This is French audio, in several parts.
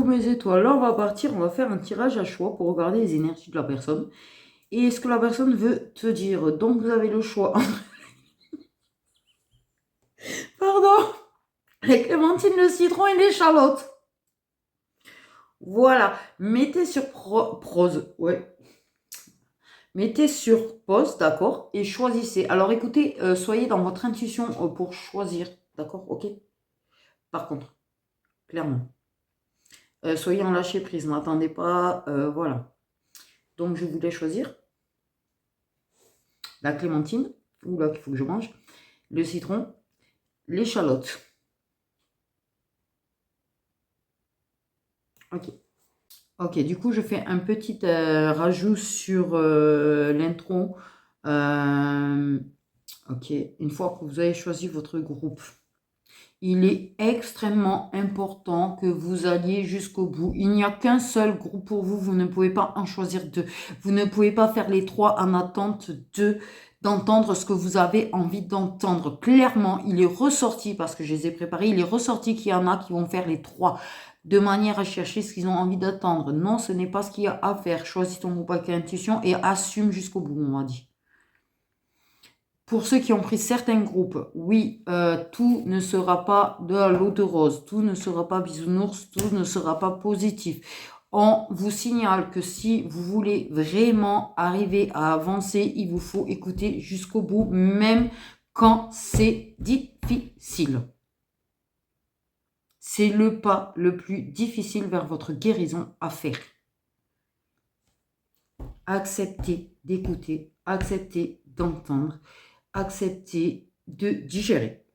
coucou mes étoiles. Là, on va partir, on va faire un tirage à choix pour regarder les énergies de la personne. Et ce que la personne veut te dire. Donc, vous avez le choix. Pardon. Les clémentines, le citron et l'échalote. Voilà. Mettez sur prose. Ouais. Mettez sur pause, d'accord. Et choisissez. Alors, écoutez, soyez dans votre intuition pour choisir. D'accord, ok. Par contre, clairement. Soyez en lâcher prise. N'attendez pas. Voilà. Donc, je voulais choisir la clémentine. Oula, qu'il faut que je mange. Le citron, l'échalote. Ok. Ok, du coup, je fais un petit rajout sur l'intro. Ok, une fois que vous avez choisi votre groupe, il est extrêmement important que vous alliez jusqu'au bout. Il n'y a qu'un seul groupe pour vous. Vous ne pouvez pas en choisir deux. Vous ne pouvez pas faire les trois en attente d'entendre ce que vous avez envie d'entendre. Clairement, il est ressorti, parce que je les ai préparés, il est ressorti qu'il y en a qui vont faire les trois de manière à chercher ce qu'ils ont envie d'attendre. Non, ce n'est pas ce qu'il y a à faire. Choisis ton groupe avec intuition et assume jusqu'au bout, on m'a dit. Pour ceux qui ont pris certains groupes, oui, tout ne sera pas de l'eau de rose, tout ne sera pas bisounours, tout ne sera pas positif. On vous signale que si vous voulez vraiment arriver à avancer, il vous faut écouter jusqu'au bout, même quand c'est difficile. C'est le pas le plus difficile vers votre guérison à faire. Acceptez d'écouter, acceptez d'entendre, accepter de digérer,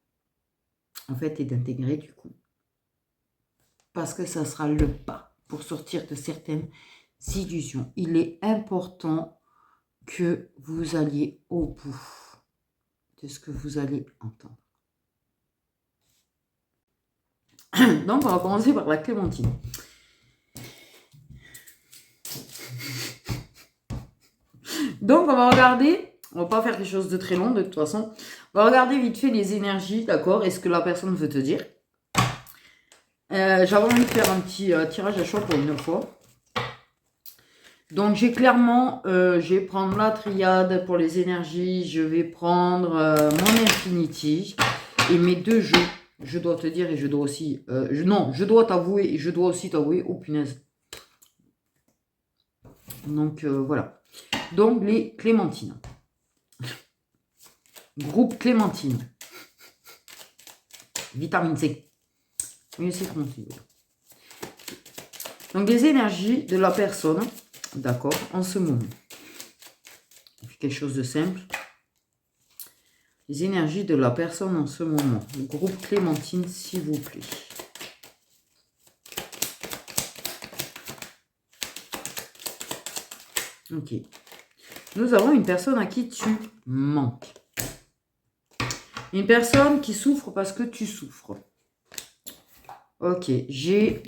en fait, et d'intégrer du coup. Parce que ça sera le pas pour sortir de certaines illusions. Il est important que vous alliez au bout de ce que vous allez entendre. Donc, on va commencer par la clémentine. Donc, on va regarder, on va pas faire quelque chose de très long de toute façon. On va regarder vite fait les énergies, d'accord, et ce que la personne veut te dire. J'avais envie de faire un petit tirage à choix pour une fois. Donc, j'ai clairement, je vais prendre la triade pour les énergies. Je vais prendre mon Infinity et mes deux jeux. Je dois te dire et je dois aussi... non, je dois t'avouer et je dois aussi t'avouer. Oh, punaise. Donc, voilà. Donc, les clémentines. Groupe clémentine. Vitamine C. Oui, c'est tranquille. Donc, les énergies de la personne, d'accord, en ce moment. On fait quelque chose de simple. Les énergies de la personne en ce moment. Le groupe clémentine, s'il vous plaît. Ok. Nous avons une personne à qui tu manques. Une personne qui souffre parce que tu souffres. Ok. J'ai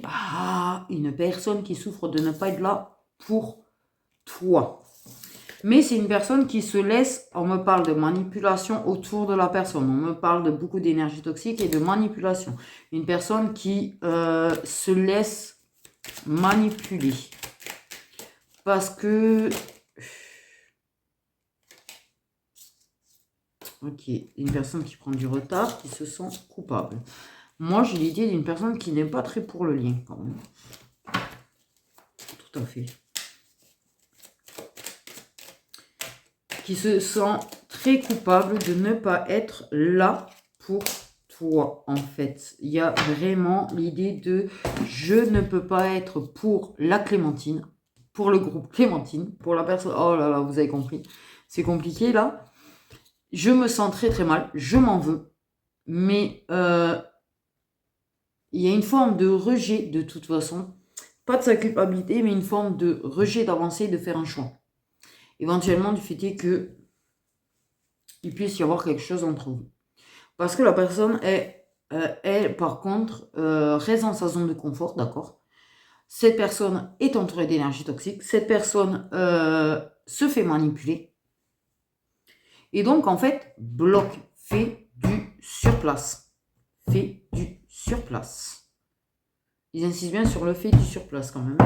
une personne qui souffre de ne pas être là pour toi. Mais c'est une personne qui se laisse, on me parle de manipulation autour de la personne. On me parle de beaucoup d'énergie toxique et de manipulation. Une personne qui se laisse manipuler. Parce que... Ok, une personne qui prend du retard, qui se sent coupable. Moi, j'ai l'idée d'une personne qui n'est pas très pour le lien, quand même. Tout à fait. Qui se sent très coupable de ne pas être là pour toi, en fait. Il y a vraiment l'idée de je ne peux pas être pour la clémentine, pour le groupe clémentine, pour la personne... Oh là là, vous avez compris. C'est compliqué, là. Je me sens très très mal, je m'en veux. Mais il y a une forme de rejet de toute façon. Pas de sa culpabilité, mais une forme de rejet d'avancer, de faire un choix. Éventuellement, du fait est que il puisse y avoir quelque chose entre vous. Parce que la personne est, elle, par contre, reste dans sa zone de confort, d'accord. Cette personne est entourée d'énergie toxique. Cette personne se fait manipuler. Et donc, en fait, bloque, fait du surplace. Fait du surplace. Ils insistent bien sur le fait du surplace quand même.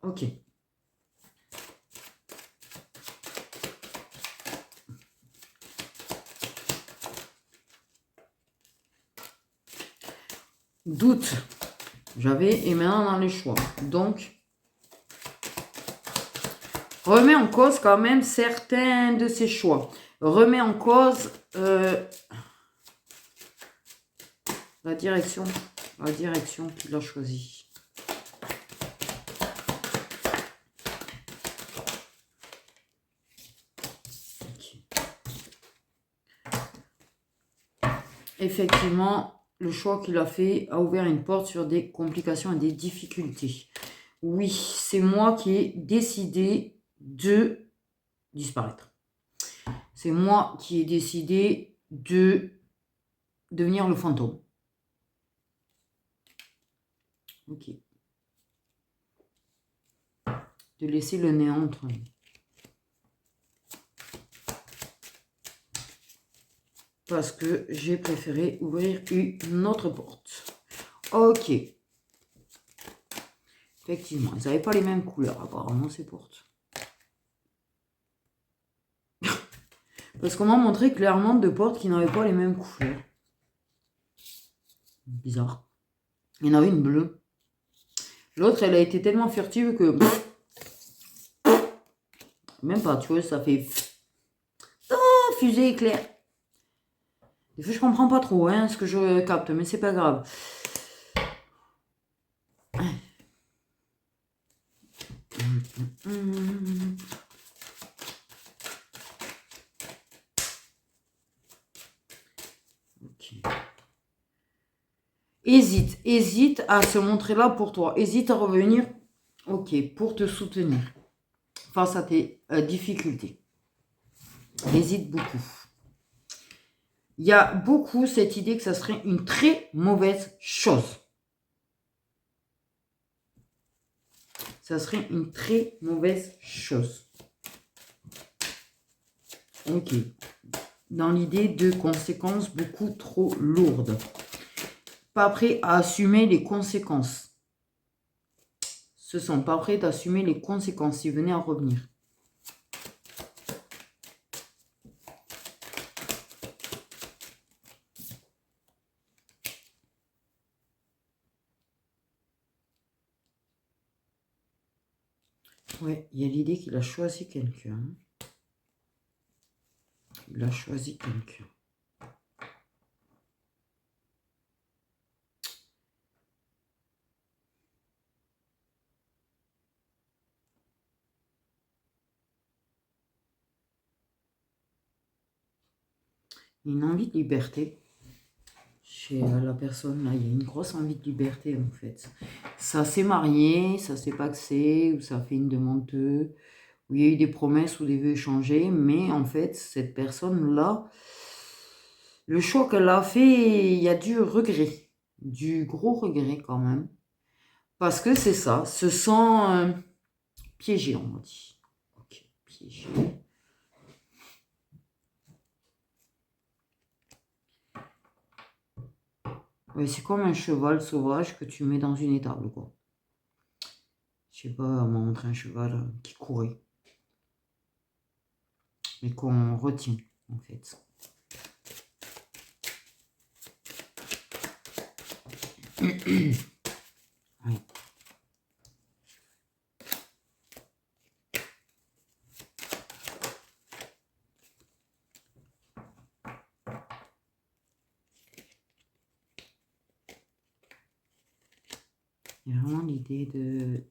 Ok. Doute. J'avais et maintenant dans les choix. Donc, remet en cause quand même certains de ses choix. Remet en cause la direction qu'il a choisie. Okay. Effectivement, le choix qu'il a fait a ouvert une porte sur des complications et des difficultés. Oui, c'est moi qui ai décidé de disparaître. C'est moi qui ai décidé de devenir le fantôme. Ok. De laisser le néant entre nous. Parce que j'ai préféré ouvrir une autre porte. Ok. Effectivement, ils n'avaient pas les mêmes couleurs apparemment ces portes. Parce qu'on m'a montré clairement deux portes qui n'avaient pas les mêmes couleurs. Bizarre. Il y en avait une bleue. L'autre, elle a été tellement furtive que... Même pas, tu vois, ça fait... Oh, fusée éclair. Des fois, je comprends pas trop hein, ce que je capte, mais c'est pas grave. Ok. Hésite à se montrer là pour toi. Hésite à revenir, ok, pour te soutenir face à tes difficultés. Hésite beaucoup. Il y a beaucoup cette idée que ça serait une très mauvaise chose. Ça serait une très mauvaise chose. Ok. Dans l'idée de conséquences beaucoup trop lourdes. Pas prêt à assumer les conséquences. Ce sont pas prêts d'assumer les conséquences s'ils venaient à revenir. Ouais, il y a l'idée qu'il a choisi quelqu'un. Il a choisi quelqu'un. Une envie de liberté chez la personne là. Il y a une grosse envie de liberté en fait. Ça s'est marié, ça s'est paxé, ou ça a fait une demande de... Où il y a eu des promesses ou des vœux échangés, mais en fait, cette personne-là, le choix qu'elle a fait, il y a du regret, du gros regret quand même. Parce que c'est ça, se sent piégé, on m'a dit. Ok, piégé. Ouais, c'est comme un cheval sauvage que tu mets dans une étable, quoi. Je sais pas, on m'a montré un cheval qui courait. Mais qu'on retient, en fait. Ouais. Il y a vraiment l'idée de...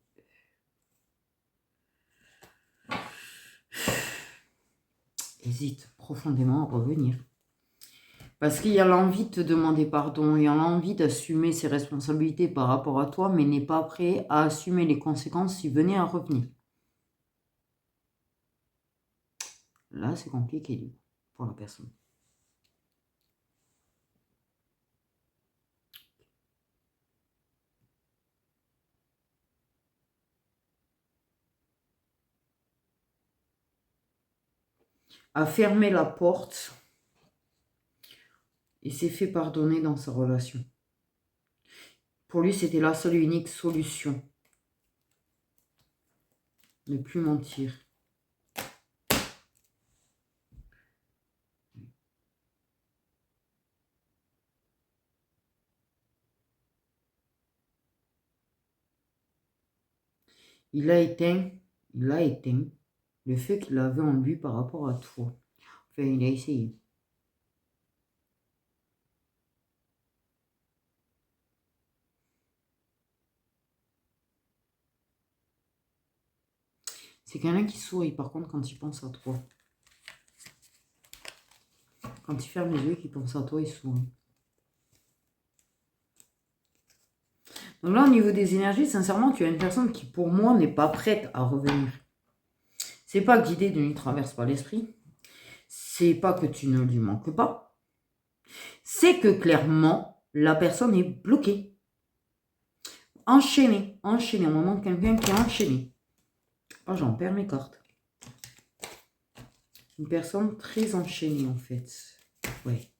Hésite profondément à revenir. Parce qu'il y a l'envie de te demander pardon, il y a l'envie d'assumer ses responsabilités par rapport à toi, mais n'est pas prêt à assumer les conséquences s'il venait à revenir. Là, c'est compliqué pour la personne. A fermé la porte et s'est fait pardonner dans sa relation. Pour lui, c'était la seule et unique solution. Ne plus mentir. Il a éteint le fait qu'il avait en lui par rapport à toi. Enfin, il a essayé. C'est quelqu'un qui sourit, par contre, quand il pense à toi. Quand il ferme les yeux et qu'il pense à toi, il sourit. Donc là, au niveau des énergies, sincèrement, tu as une personne qui, pour moi, n'est pas prête à revenir. C'est pas que l'idée ne lui traverse pas l'esprit. C'est pas que tu ne lui manques pas. C'est que, clairement, la personne est bloquée. Enchaînée. Enchaînée. On moment quelqu'un qui est enchaîné. Oh, j'en perds mes cartes. Une personne très enchaînée, en fait. Ouais.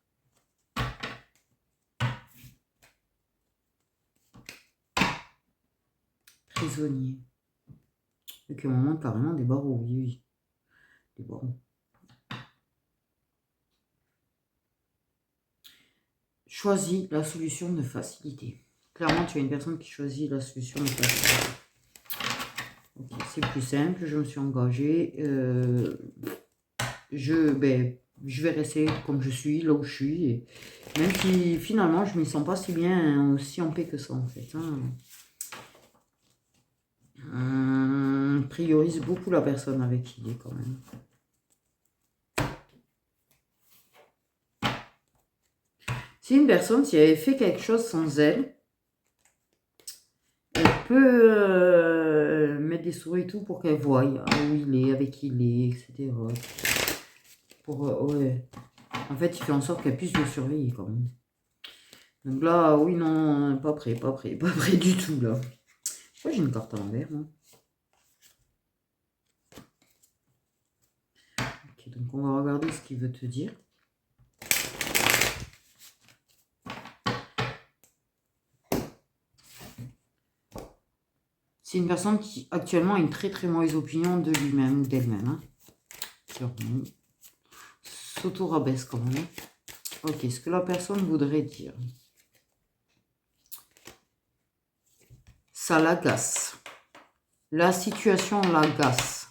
Prisonnier. Et qu'à un moment, carrément, des barreaux, oui, oui. Des barreaux. Choisis la solution de facilité. Clairement, tu as une personne qui choisit la solution de facilité. Okay, c'est plus simple, je me suis engagée. Je vais rester comme je suis, là où je suis. Et même si finalement, je ne me sens pas si bien, aussi en paix que ça, en fait. Priorise beaucoup la personne avec qui il est, quand même. Si une personne, si elle avait fait quelque chose sans elle, elle peut mettre des souris et tout pour qu'elle voie où il est, avec qui il est, etc. Ouais. En fait, il fait en sorte qu'elle puisse le surveiller quand même. Donc là, oui, non, pas prêt du tout là. Pourquoi j'ai une carte à l'envers, moi? Ok, donc on va regarder ce qu'il veut te dire. C'est une personne qui actuellement a une très très mauvaise opinion de lui-même ou d'elle-même. S'auto-rabaisse quand même. Ok, ce que la personne voudrait dire. Ça l'agace. La situation l'agace.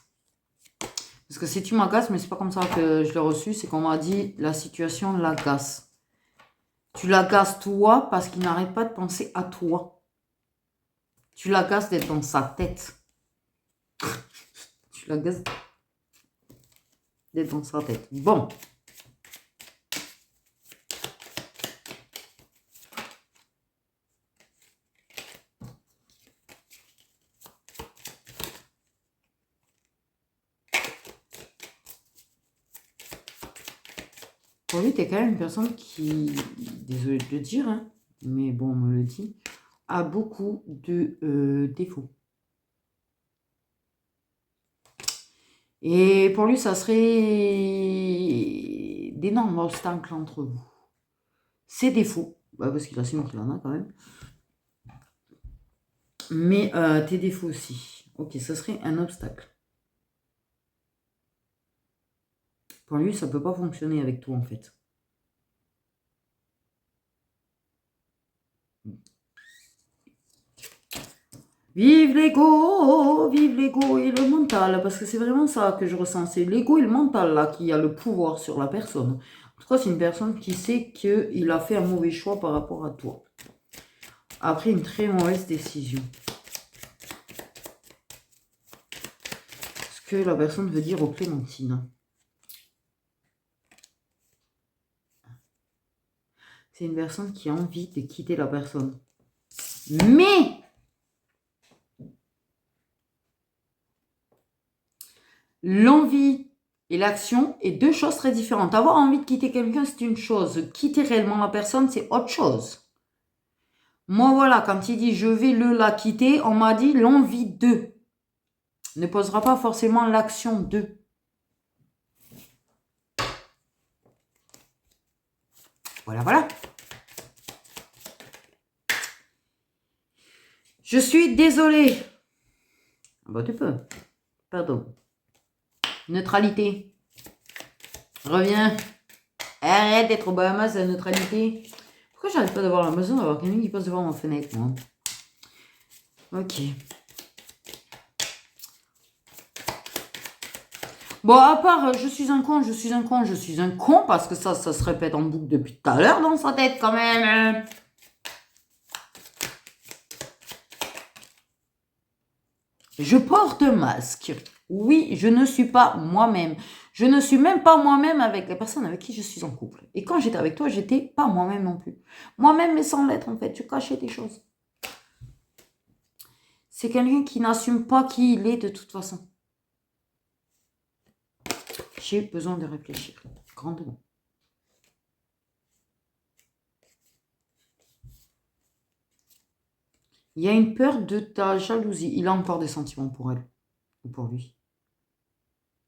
Parce que si tu m'agaces, mais c'est pas comme ça que je l'ai reçu, c'est qu'on m'a dit la situation l'agace. Tu l'agaces toi parce qu'il n'arrête pas de penser à toi. Tu l'agaces d'être dans sa tête. Tu l'agaces d'être dans sa tête. Bon. Pour lui, tu es quand même une personne qui, désolé de le dire, hein, mais bon, on me le dit, a beaucoup de défauts. Et pour lui, ça serait d'énormes obstacles entre vous. Ses défauts, parce qu'il assume qu'il en a quand même, mais tes défauts aussi. Ok, ça serait un obstacle. Pour lui, ça ne peut pas fonctionner avec toi, en fait. Vive l'ego et le mental, parce que c'est vraiment ça que je ressens. C'est l'ego et le mental, là, qui a le pouvoir sur la personne. En tout cas, c'est une personne qui sait qu'il a fait un mauvais choix par rapport à toi. Après une très mauvaise décision. Ce que la personne veut dire aux clémentines. C'est une personne qui a envie de quitter la personne. Mais l'envie et l'action est deux choses très différentes. Avoir envie de quitter quelqu'un, c'est une chose. Quitter réellement la personne, c'est autre chose. Moi, voilà, quand il dit « je vais la quitter », on m'a dit l'envie de. Ne posera pas forcément l'action de. Voilà, voilà. Je suis désolée. Bah, tu peux. Pardon. Neutralité. Reviens. Arrête d'être au Bahamas, la neutralité. Pourquoi j'arrive pas d'avoir l'impression d'avoir quelqu'un qui passe devant ma fenêtre, moi? Ok. Bon, à part je suis un con, je suis un con, je suis un con, parce que ça se répète en boucle depuis tout à l'heure dans sa tête quand même. Je porte un masque. Oui, je ne suis pas moi-même. Je ne suis même pas moi-même avec la personne avec qui je suis en couple. Et quand j'étais avec toi, j'étais pas moi-même non plus. Moi-même, mais sans l'être en fait. Je cachais des choses. C'est quelqu'un qui n'assume pas qui il est de toute façon. J'ai besoin de réfléchir grandement. Il y a une peur de ta jalousie. Il a encore des sentiments pour elle ou pour lui.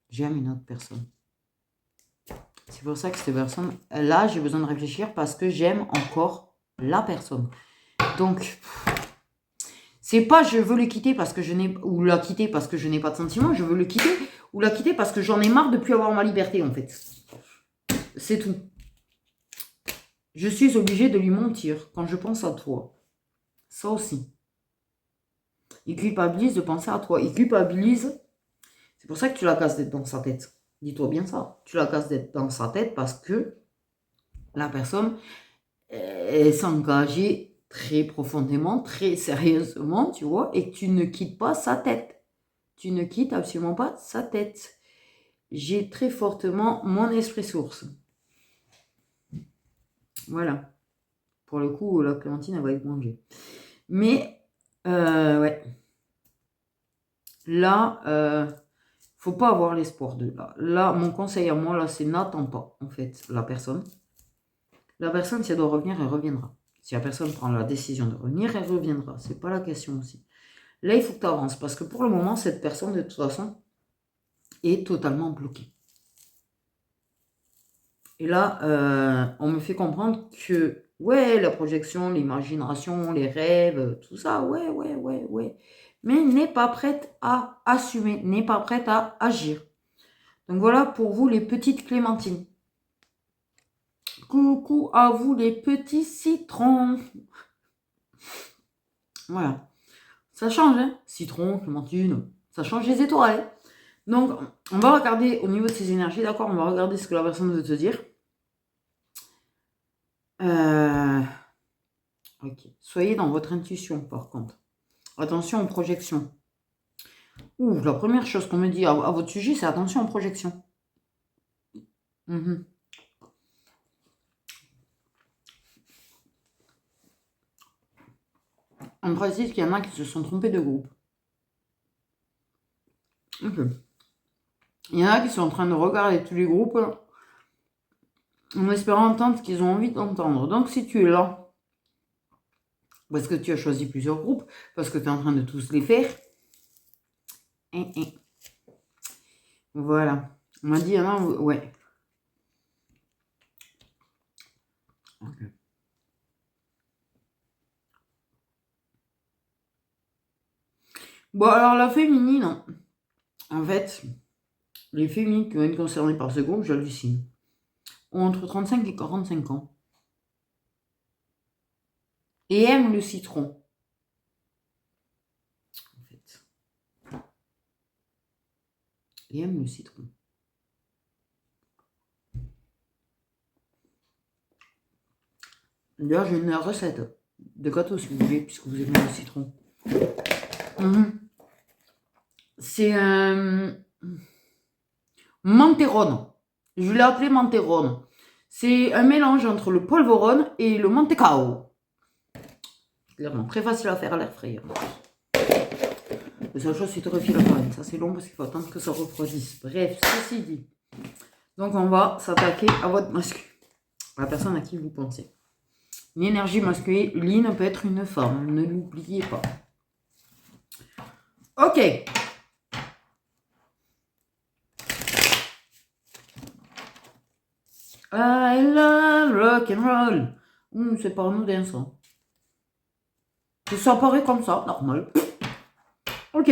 J'aime une autre personne. C'est pour ça que cette personne, là, j'ai besoin de réfléchir parce que j'aime encore la personne. Donc, c'est pas je veux le quitter parce que je n'ai, ou la quitter parce que je n'ai pas de sentiments, je veux le quitter ou la quitter parce que j'en ai marre de plus avoir ma liberté, en fait. C'est tout. Je suis obligée de lui mentir quand je pense à toi. Ça aussi. Il culpabilise de penser à toi. Il culpabilise. C'est pour ça que tu la casses d'être dans sa tête. Dis-toi bien ça. Tu la casses d'être dans sa tête parce que la personne s'est engagée très profondément, très sérieusement, tu vois, et que tu ne quittes pas sa tête. Tu ne quittes absolument pas sa tête. J'ai très fortement mon esprit source. Voilà. Pour le coup, la clémentine, elle va être mangée. Mais, ouais. Là, faut pas avoir l'espoir de là. Là, mon conseil à moi, là, c'est n'attends pas, en fait, la personne. La personne, si elle doit revenir, elle reviendra. Si la personne prend la décision de revenir, elle reviendra. C'est pas la question aussi. Là, il faut que tu avances. Parce que pour le moment, cette personne, de toute façon, est totalement bloquée. Et là, on me fait comprendre que, ouais, la projection, l'imagination, les rêves, tout ça, ouais. Mais n'est pas prête à assumer, n'est pas prête à agir. Donc voilà pour vous les petites clémentines. Coucou à vous les petits citrons. Voilà. Ça change, hein. Citron, clémentine, ça change les étoiles. Donc, on va regarder au niveau de ces énergies, d'accord? On va regarder ce que la personne veut te dire. Ok. Soyez dans votre intuition, par contre. Attention aux projections. Ouh, la première chose qu'on me dit à votre sujet, c'est attention aux projections. On précise qu'il y en a qui se sont trompés de groupe. Ok. Il y en a qui sont en train de regarder tous les groupes en espérant entendre ce qu'ils ont envie d'entendre. Donc, si tu es là, parce que tu as choisi plusieurs groupes, parce que tu es en train de tous les faire, voilà. On m'a dit, non, ouais. Okay. Bon, alors la féminine, en fait, les féminines qui vont être concernées par ce groupe, j'hallucine, ont entre 35 et 45 ans et aiment le citron. En fait. Et aiment le citron. D'ailleurs, j'ai une recette de gâteau si vous voulez, puisque vous aimez le citron. C'est un Manterone. Je l'ai appelé Manterone. C'est un mélange entre le polvorone et le mantecao. Clairement, très facile à faire à l'air fryer. La seule chose, c'est de refiler la farine. Ça, c'est long parce qu'il faut attendre que ça refroidisse. Bref, ceci dit. Donc, on va s'attaquer à votre masculin. La personne à qui vous pensez. Une énergie masculine peut être une femme. Ne l'oubliez pas. Ok. I love rock and roll. C'est pas nous dansant. Ça paraît comme ça, normal. Ok.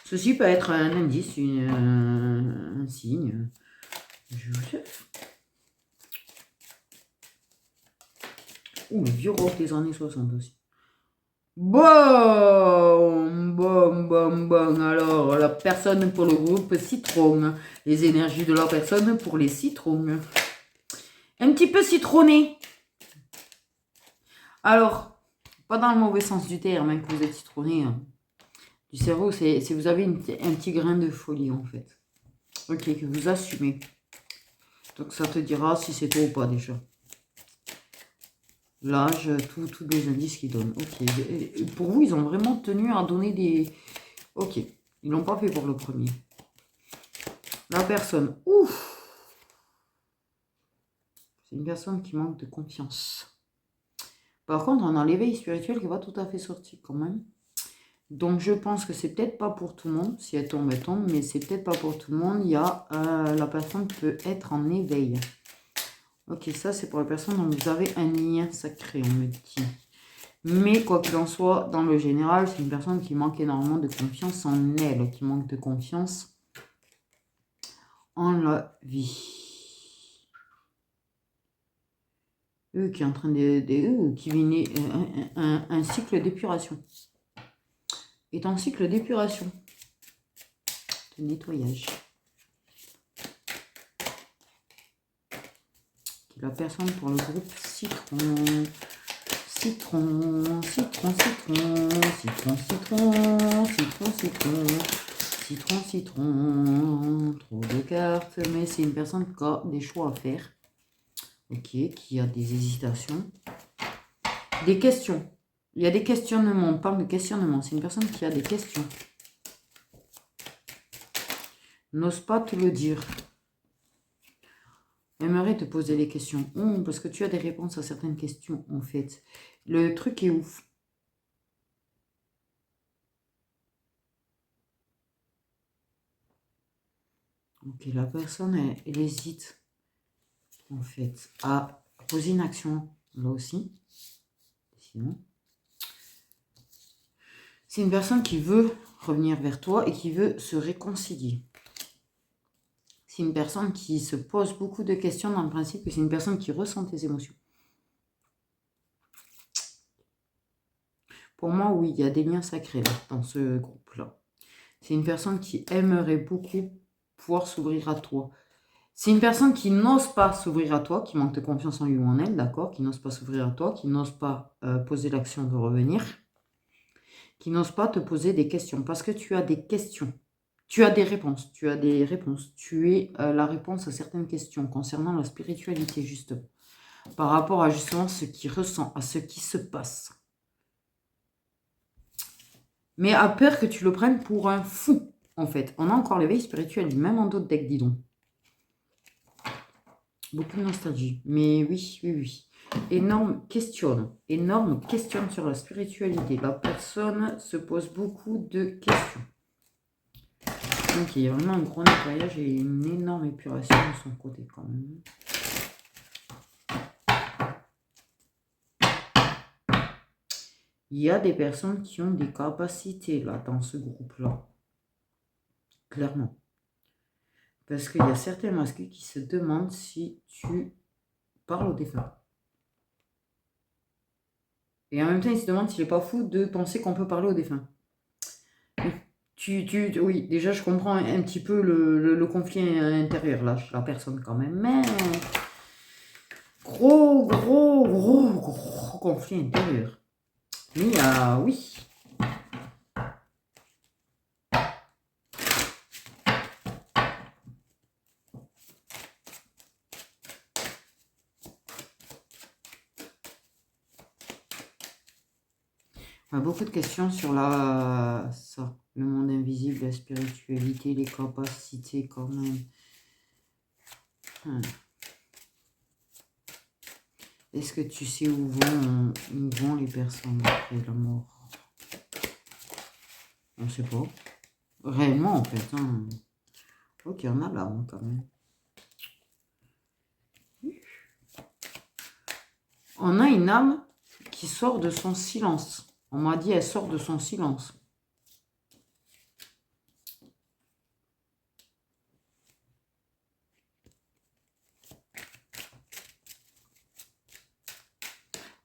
Ceci peut être un indice, un signe. Je vous sais. Ouh, le vieux rock des années 60 aussi. Bon. Alors, la personne pour le groupe citron. Les énergies de la personne pour les citrons. Un petit peu citronné. Alors, pas dans le mauvais sens du terme, hein, que vous êtes citronné. Hein. Du cerveau, c'est vous avez un petit grain de folie, en fait. Ok, que vous assumez. Donc, ça te dira si c'est toi ou pas, déjà. L'âge, tous les indices qu'ils donnent. Ok. Et pour vous, ils ont vraiment tenu à donner des... Ok. Ils l'ont pas fait pour le premier. La personne. Ouf. C'est une personne qui manque de confiance. Par contre, on a l'éveil spirituel qui va tout à fait sortir quand même. Donc, je pense que c'est peut-être pas pour tout le monde. Si elle tombe, mais c'est peut-être pas pour tout le monde. Il y a la personne peut être en éveil. Ok, ça, c'est pour la personne dont vous avez un lien sacré, on me dit. Mais quoi qu'il en soit, dans le général, c'est une personne qui manque énormément de confiance en elle, qui manque de confiance en la vie. Eux qui est en train qui vient un cycle d'épuration. Est en cycle d'épuration. De nettoyage. La personne pour le groupe citron. Citron, citron, citron, citron, citron, citron, citron, citron, citron. Trop de cartes, mais c'est une personne qui a des choix à faire. Ok, qui a des hésitations. Des questions. Il y a des questionnements, on parle de questionnement. C'est une personne qui a des questions. N'ose pas te le dire. Aimerait te poser des questions. Parce que tu as des réponses à certaines questions, en fait. Le truc est ouf. Ok, la personne, elle hésite, en fait, à poser une action, là aussi. Sinon, c'est une personne qui veut revenir vers toi et qui veut se réconcilier. C'est une personne qui se pose beaucoup de questions dans le principe que c'est une personne qui ressent tes émotions. Pour moi, oui, il y a des liens sacrés là, dans ce groupe-là. C'est une personne qui aimerait beaucoup pouvoir s'ouvrir à toi. C'est une personne qui n'ose pas s'ouvrir à toi, qui manque de confiance en lui ou en elle, d'accord, qui n'ose pas s'ouvrir à toi, qui n'ose pas poser l'action de revenir, qui n'ose pas te poser des questions, parce que tu as des questions. Tu as des réponses, tu as des réponses. Tu es la réponse à certaines questions concernant la spiritualité, justement. Par rapport à justement ce qu'il ressent, à ce qui se passe. Mais à peur que tu le prennes pour un fou, en fait. On a encore l'éveil spirituel, même en d'autres decks, dis donc. Beaucoup de nostalgie. Mais oui, oui, oui. Énorme questionne sur la spiritualité. La personne se pose beaucoup de questions. Donc il y a vraiment un gros nettoyage et une énorme épuration de son côté quand même. Il y a des personnes qui ont des capacités là dans ce groupe-là. Clairement. Parce qu'il y a certains masques qui se demandent si tu parles au défunt. Et en même temps, ils se demandent s'il n'est pas fou de penser qu'on peut parler au défunt. Oui, déjà, je comprends un petit peu le conflit intérieur, là, chez la personne, quand même. Mais gros conflit intérieur. Mais oui. Beaucoup de questions sur ça, le monde invisible, la spiritualité, les capacités, quand même. Est-ce que tu sais où vont les personnes après la mort? On ne sait pas. Réellement, en fait. Hein. Ok, on a là, quand même. On a une âme qui sort de son silence. On m'a dit, elle sort de son silence.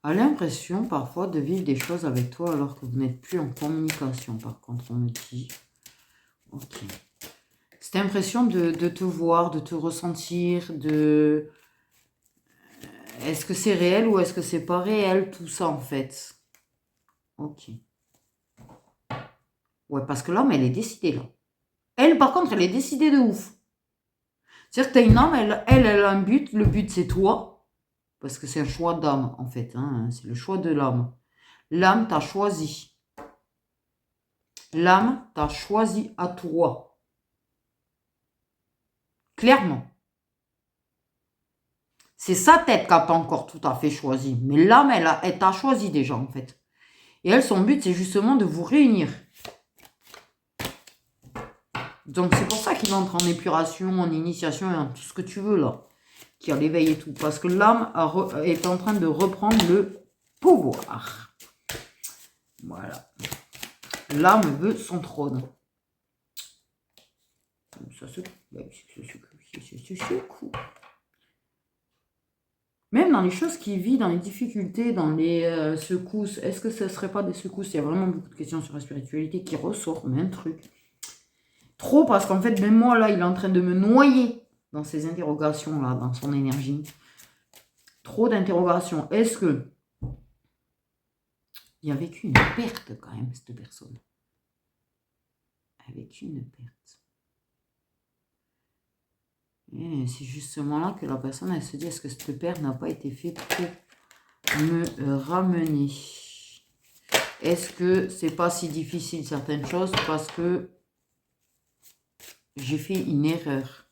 A l'impression parfois de vivre des choses avec toi alors que vous n'êtes plus en communication. Par contre, on me dit. Ok. Cette impression de te voir, de te ressentir, de... Est-ce que c'est réel ou est-ce que c'est pas réel, tout ça, en fait? Ok. Ouais, parce que l'âme, elle est décidée, là. Elle, par contre, elle est décidée de ouf. C'est-à-dire que tu as une âme, elle a un but. Le but, c'est toi. Parce que c'est un choix d'âme, en fait. Hein, c'est le choix de l'âme. L'âme t'a choisi. L'âme t'a choisi à toi. Clairement. C'est sa tête qui n'a pas encore tout à fait choisi. Mais l'âme, elle t'a choisi déjà, en fait. Et elle, son but, c'est justement de vous réunir. Donc, c'est pour ça qu'il entre en épuration, en initiation et en tout ce que tu veux, là. Qui a l'éveil et tout. Parce que l'âme est en train de reprendre le pouvoir. Voilà. L'âme veut son trône. Ça se secoue. Même dans les choses qu'il vit, dans les difficultés, dans les secousses, est-ce que ce ne serait pas des secousses? Il y a vraiment beaucoup de questions sur la spiritualité qui ressortent, mais un truc. Trop, parce qu'en fait, même moi, là, il est en train de me noyer dans ces interrogations-là, dans son énergie. Trop d'interrogations. Est-ce que il a vécu une perte, quand même, cette personne? Elle a vécu une perte. Et c'est justement là que la personne, elle se dit, est-ce que cette perte n'a pas été faite pour me ramener? Est-ce que c'est pas si difficile certaines choses parce que j'ai fait une erreur?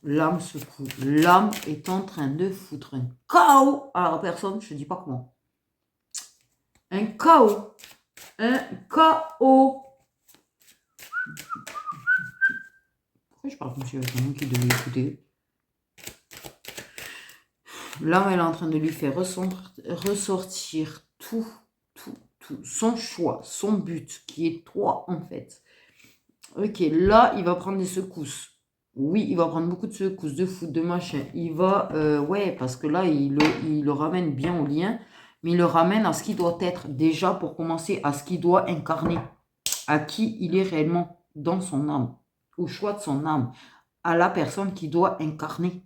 L'âme secoue. L'âme est en train de foutre un chaos à la personne, je ne dis pas comment. Un chaos. Un chaos. Pourquoi je parle comme si il y avait quelqu'un qui devait écouter? L'âme, elle est en train de lui faire ressortir tout, son choix, son but, qui est toi, en fait. Ok, là, il va prendre des secousses. Oui, il va prendre beaucoup de secousses, de foot, de machin. Il va, ouais, parce que là, il le ramène bien au lien, mais il le ramène à ce qu'il doit être, déjà, pour commencer, à ce qu'il doit incarner, à qui il est réellement dans son âme, au choix de son âme, à la personne qui doit incarner.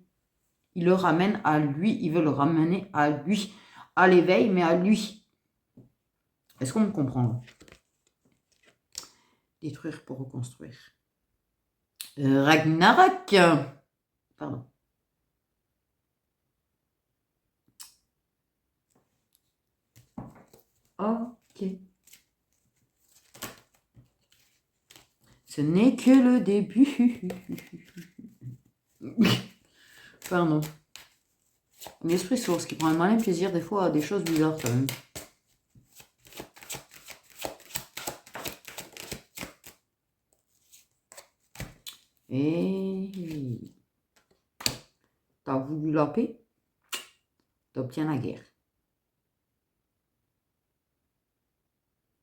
Il le ramène à lui, il veut le ramener à lui, à l'éveil, mais à lui. Est-ce qu'on me comprend là? Détruire pour reconstruire. Ragnarok. Pardon. Ok. Ce n'est que le début. Pardon. L'esprit source qui prend un malin plaisir des fois à des choses bizarres quand même. Et t'as voulu la paix, t'obtiens la guerre.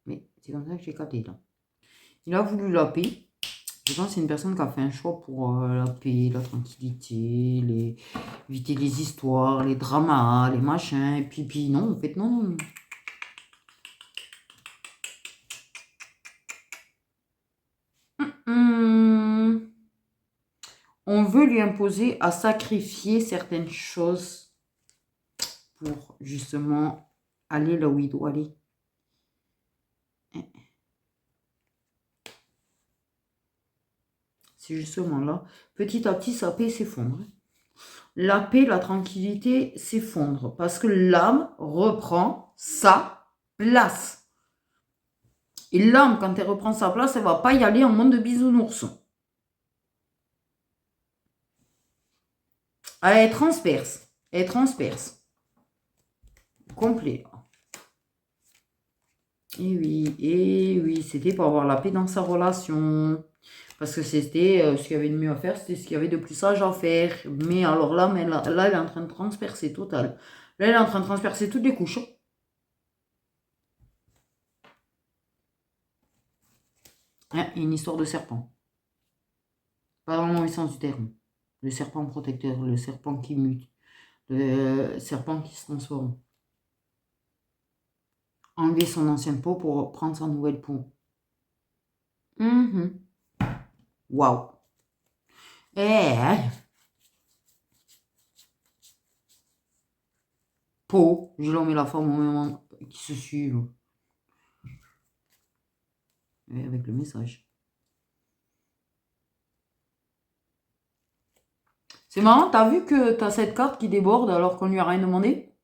Mais c'est comme ça que j'ai capté là. Il a voulu la paix. Je pense que c'est une personne qui a fait un choix pour la paix, la tranquillité, éviter les histoires, les dramas, les machins. Et puis non, en fait, non. On veut lui imposer à sacrifier certaines choses pour justement aller là où il doit aller. C'est justement là. Petit à petit, sa paix s'effondre. La paix, la tranquillité s'effondre parce que l'âme reprend sa place. Et l'âme, quand elle reprend sa place, elle ne va pas y aller en mode de bisounours. Elle transperce. Elle transperce. Complet. Et oui, c'était pour avoir la paix dans sa relation. Parce que c'était ce qu'il y avait de mieux à faire, c'était ce qu'il y avait de plus sage à faire. Mais alors là, elle est en train de transpercer total. Là, elle est en train de transpercer toutes les couches. Ah, une histoire de serpent. Pas dans le mauvais sens du terme. Le serpent protecteur, le serpent qui mute, le serpent qui se transforme. Enlever son ancienne peau pour prendre sa nouvelle peau. Waouh. Peau, je l'en mets la forme au moment qui se suivent. Et avec le message. C'est marrant, t'as vu que t'as cette carte qui déborde alors qu'on lui a rien demandé?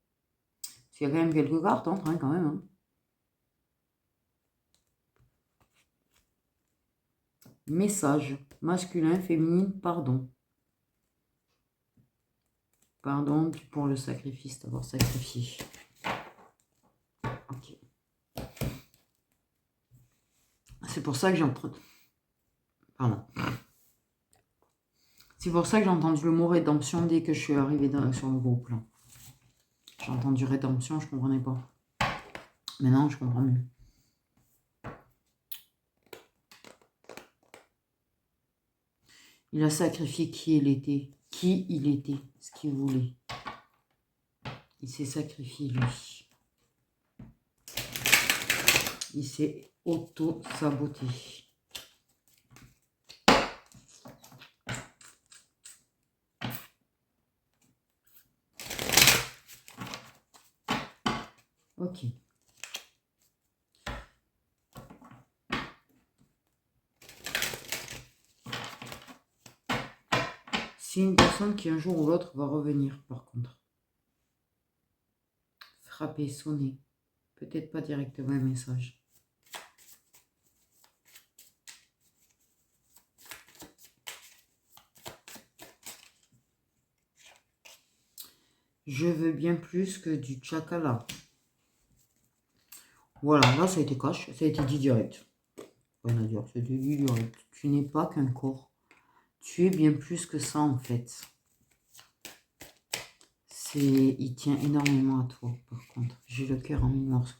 Parce qu'il y a quand même quelques cartes, hein, quand même. Hein. Message. Masculin, féminine, pardon. Pardon pour le sacrifice, d'avoir sacrifié. Ok. C'est pour ça que j'ai entendu... Pardon. C'est pour ça que j'ai entendu le mot rédemption dès que je suis arrivée sur le groupe. J'ai entendu rédemption, je comprenais pas. Maintenant, je comprends mieux. Il a sacrifié qui il était, ce qu'il voulait. Il s'est sacrifié lui. Il s'est auto-saboté. Ok. C'est une personne qui un jour ou l'autre va revenir, par contre. Frapper, sonner. Peut-être pas directement un message. Je veux bien plus que du tchakala. Voilà, là ça a été cash, ça a été dit direct. Rien à dire, c'était dit direct. Tu n'es pas qu'un corps. Tu es bien plus que ça en fait. Il tient énormément à toi par contre. J'ai le cœur en 1000 morceaux.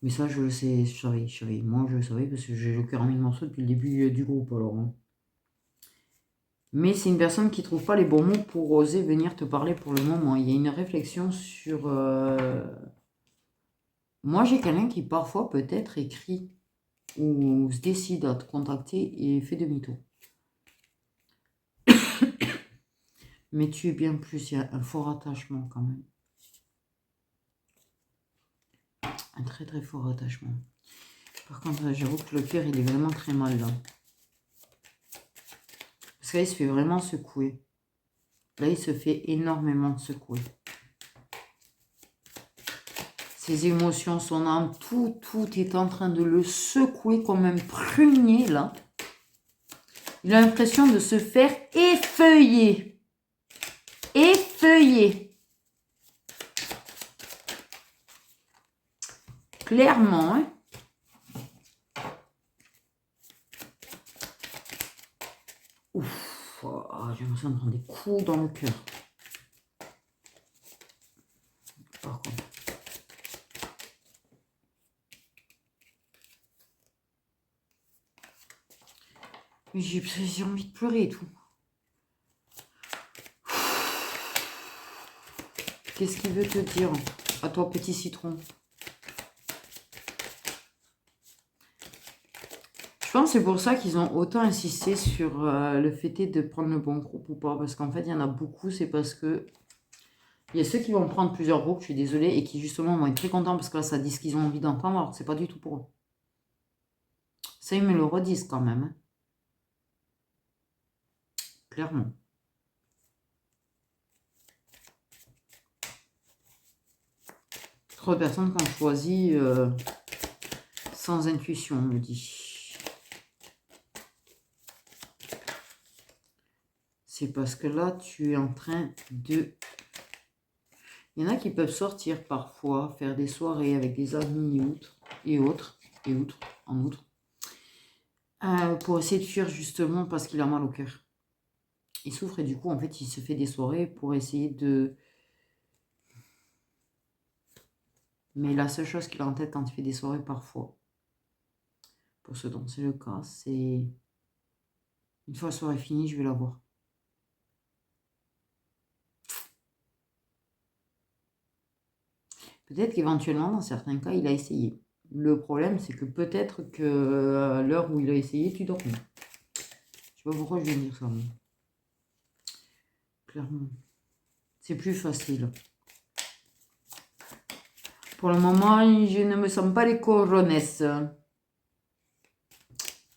Mais ça je le sais, je savais. Moi je le savais parce que j'ai le cœur en 1000 morceaux depuis le début du groupe alors. Hein. Mais c'est une personne qui ne trouve pas les bons mots pour oser venir te parler pour le moment. Il y a une réflexion sur... Moi, j'ai quelqu'un qui parfois peut-être écrit ou se décide à te contacter et fait demi-tour. Mais tu es bien plus, il y a un fort attachement quand même. Un très très fort attachement. Par contre, j'avoue que le cœur, il est vraiment très mal là. Parce que là, il se fait vraiment secouer. Là, il se fait énormément secouer. Ses émotions, son âme, tout est en train de le secouer comme un prunier, là. Il a l'impression de se faire effeuiller. Effeuiller. Clairement, hein. Ouf, oh, j'ai l'impression de prendre des coups dans le cœur. Par contre. J'ai envie de pleurer et tout. Qu'est-ce qu'il veut te dire à toi, petit citron? Je pense que c'est pour ça qu'ils ont autant insisté sur le fait de prendre le bon groupe ou pas. Parce qu'en fait, il y en a beaucoup, c'est parce que il y a ceux qui vont prendre plusieurs groupes, je suis désolée, et qui justement vont être très contents parce que là, ça dit ce qu'ils ont envie d'entendre, alors que c'est pas du tout pour eux. Ça, ils me le redisent quand même. Hein. Clairement. Trop de personnes qui ont choisi sans intuition, on me dit. C'est parce que là, tu es en train de... Il y en a qui peuvent sortir parfois, faire des soirées avec des amis et autres, en outre, pour essayer de fuir justement parce qu'il a mal au cœur. Il souffre et du coup, en fait, il se fait des soirées pour essayer de Mais la seule chose qu'il a en tête quand il fait des soirées parfois, pour ce dont c'est le cas, c'est une fois la soirée finie, je vais la voir. Peut-être qu'éventuellement, dans certains cas, il a essayé. Le problème, c'est que peut-être que à l'heure où il a essayé, tu dormais. Je sais pas pourquoi je viens de dire ça. Mais... clairement. C'est plus facile. Pour le moment, je ne me sens pas les corones.